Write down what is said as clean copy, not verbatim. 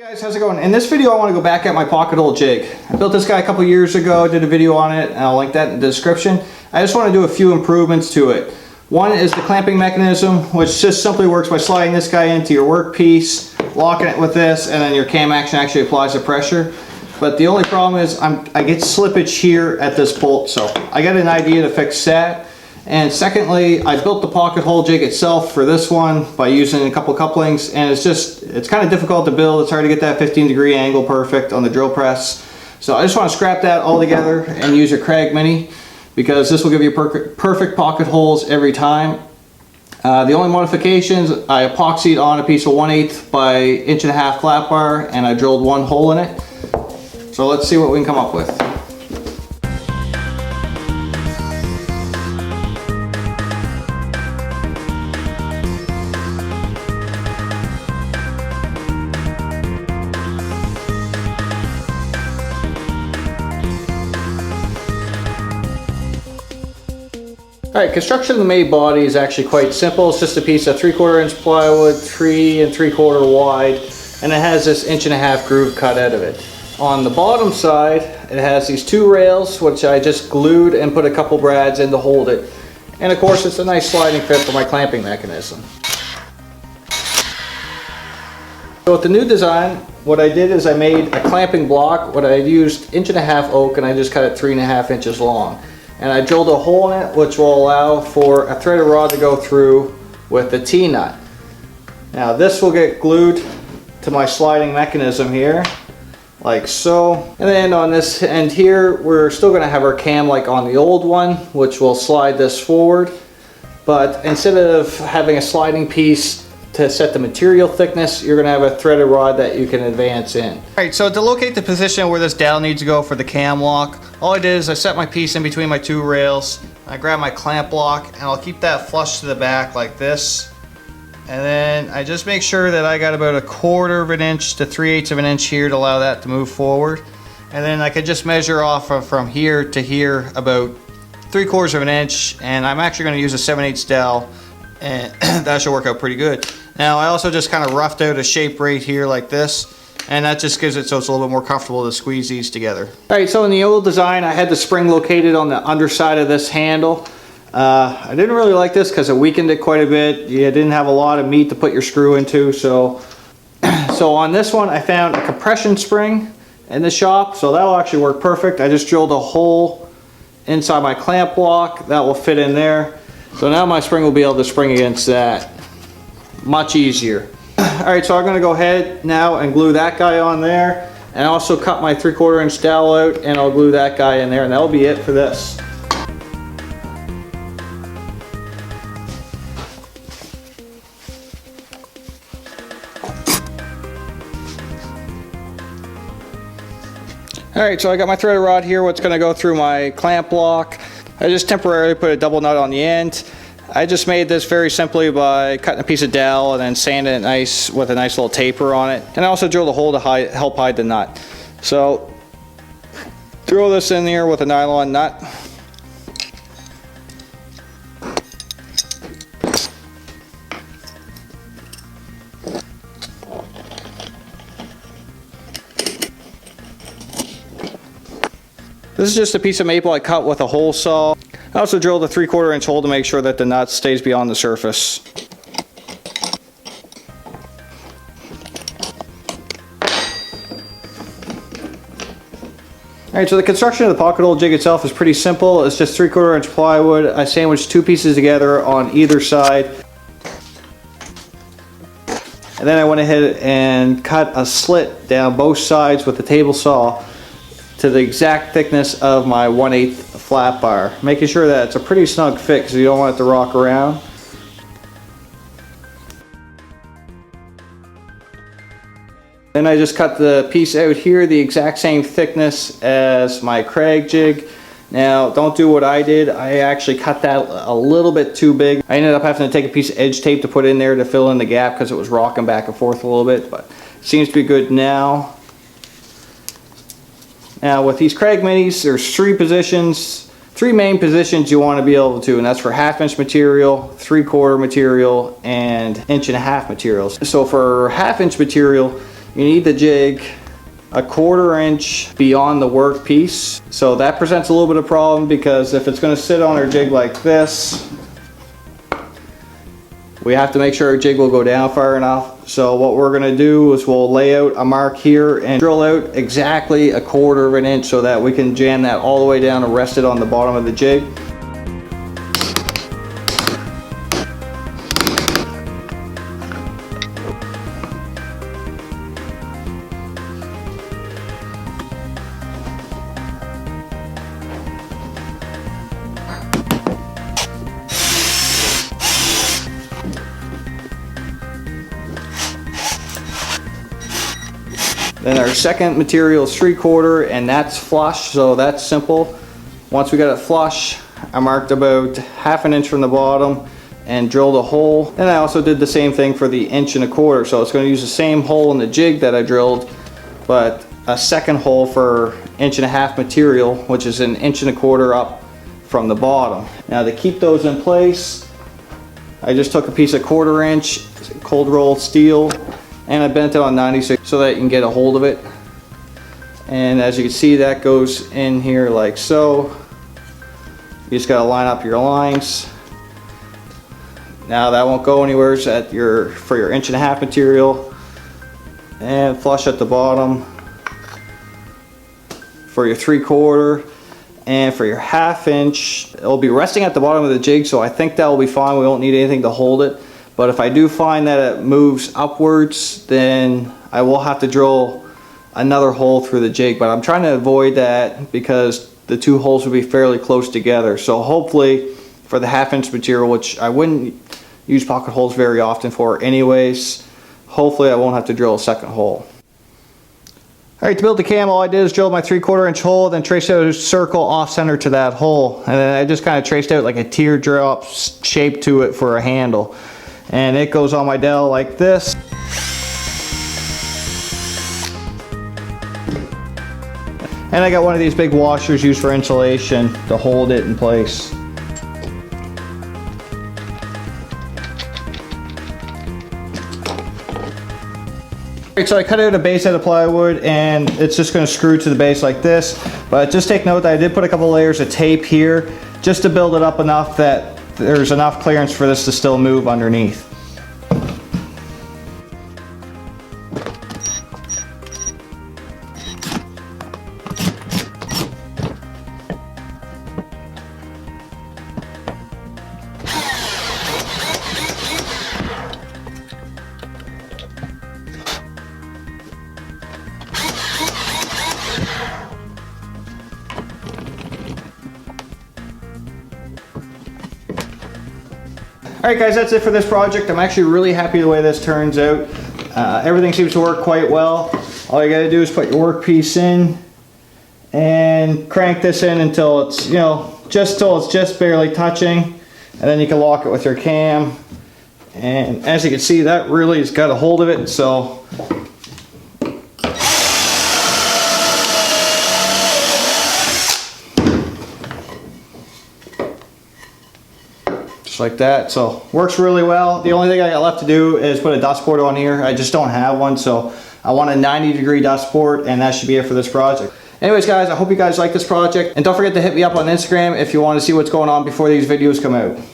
Hey guys, how's it going? In this video I want to go back at my pocket hole jig. I built this guy a couple years ago, did a video on it, and I'll link that in the description. I just want to do a few improvements to it. One is the clamping mechanism, which just simply works by sliding this guy into your workpiece, locking it with this, and then your cam action actually applies the pressure. But the only problem is I get slippage here at this bolt, so I got an idea to fix that. And secondly, I built the pocket hole jig itself for this one by using a couple couplings, and it's kind of difficult to build. It's hard to get that 15-degree angle perfect on the drill press. So I just want to scrap that all together and use a Kreg Mini, because this will give you perfect pocket holes every time. The only modifications, I epoxied on a piece of 1/8 by 1.5 inch flat bar, and I drilled one hole in it. So let's see what we can come up with. Alright, construction of the main body is actually quite simple. It's just a piece of 3/4 inch plywood, 3 3/4 wide, and it has this 1.5 inch groove cut out of it. On the bottom side, it has these two rails, which I just glued and put a couple brads in to hold it. And of course, it's a nice sliding fit for my clamping mechanism. So with the new design, what I did is I made a clamping block. What I used 1.5 inch oak, and I just cut it 3.5 inches long. And I drilled a hole in it, which will allow for a threaded rod to go through with the T-nut. Now this will get glued to my sliding mechanism here, like so. And then on this end here, we're still going to have our cam like on the old one, which will slide this forward. But instead of having a sliding piece to set the material thickness, you're going to have a threaded rod that you can advance in. Alright, so to locate the position where this dowel needs to go for the cam lock, all I did is I set my piece in between my two rails. I grab my clamp block, and I'll keep that flush to the back like this. And then I just make sure that I got about 1/4 inch to 3/8 of an inch here to allow that to move forward. And then I could just measure off from here to here about 3/4 of an inch, and I'm actually going to use a 7/8 dowel, and that should work out pretty good. Now I also just kind of roughed out a shape right here like this, and that just gives it so it's a little bit more comfortable to squeeze these together. Alright, so in the old design I had the spring located on the underside of this handle. I didn't really like this because it weakened it quite a bit. You didn't have a lot of meat to put your screw into, so on this one I found a compression spring in the shop, so that will actually work perfect. I just drilled a hole inside my clamp block that will fit in there, so now my spring will be able to spring against that. Much easier. Alright, so I'm going to go ahead now and glue that guy on there, and also cut my 3/4 inch dowel out, and I'll glue that guy in there, and that'll be it for this. Alright, so I got my threaded rod here, what's going to go through my clamp block. I just temporarily put a double nut on the end. I just made this very simply by cutting a piece of dowel and then sanding it nice with a nice little taper on it. And I also drilled a hole to help hide the nut. So throw this in there with a nylon nut. This is just a piece of maple I cut with a hole saw. I also drilled a 3/4 inch hole to make sure that the nut stays beyond the surface. Alright, so the construction of the pocket hole jig itself is pretty simple. It's just 3/4 inch plywood. I sandwiched two pieces together on either side. And then I went ahead and cut a slit down both sides with the table saw to the exact thickness of my 1/8 flat bar, making sure that it's a pretty snug fit because you don't want it to rock around. Then I just cut the piece out here the exact same thickness as my Kreg jig. Now don't do what I did. I actually cut that a little bit too big. I ended up having to take a piece of edge tape to put in there to fill in the gap because it was rocking back and forth a little bit, but it seems to be good now. Now with these Kreg Minis, there's three main positions you want to be able to, and that's for 1/2 inch material, 3/4 material, and 1.5 inch materials. So for 1/2 inch material, you need the jig a 1/4 inch beyond the work piece. So that presents a little bit of problem, because if it's going to sit on our jig like this, we have to make sure our jig will go down far enough. So what we're going to do is we'll lay out a mark here and drill out exactly a 1/4 inch so that we can jam that all the way down and rest it on the bottom of the jig. Then our second material is 3/4, and that's flush, so that's simple. Once we got it flush, I marked about 1/2 inch from the bottom and drilled a hole. And I also did the same thing for the 1.25 inch, so it's going to use the same hole in the jig that I drilled, but a second hole for 1.5 inch material, which is 1.25 inch up from the bottom. Now to keep those in place, I just took a piece of 1/4 inch cold rolled steel and I bent it on 96 so that you can get a hold of it. And as you can see, that goes in here like so. You just got to line up your lines. Now that won't go anywhere. It's at for your 1.5 inch material, and flush at the bottom for your 3/4, and for your 1/2 inch, it'll be resting at the bottom of the jig, so I think that will be fine. We won't need anything to hold it. But if I do find that it moves upwards, then I will have to drill another hole through the jig. But I'm trying to avoid that because the two holes will be fairly close together. So hopefully for the 1/2 inch material, which I wouldn't use pocket holes very often for anyways, hopefully I won't have to drill a second hole. Alright, to build the cam, all I did is drill my 3/4 inch hole, then traced out a circle off center to that hole. And then I just kind of traced out like a teardrop shape to it for a handle. And it goes on my dowel like this. And I got one of these big washers used for insulation to hold it in place. Alright, so I cut out a base out of plywood, and it's just going to screw to the base like this. But just take note that I did put a couple layers of tape here just to build it up enough that there's enough clearance for this to still move underneath. Alright guys, that's it for this project. I'm actually really happy the way this turns out. Everything seems to work quite well. All you gotta do is put your workpiece in and crank this in until it's, just till it's just barely touching, and then you can lock it with your cam. And as you can see, that really has got a hold of it. So just like that. So works really well. The only thing I got left to do is put a dust port on here. I just don't have one, so I want a 90-degree dust port, and that should be it for this project. Anyways guys, I hope you guys like this project, and don't forget to hit me up on Instagram if you want to see what's going on before these videos come out.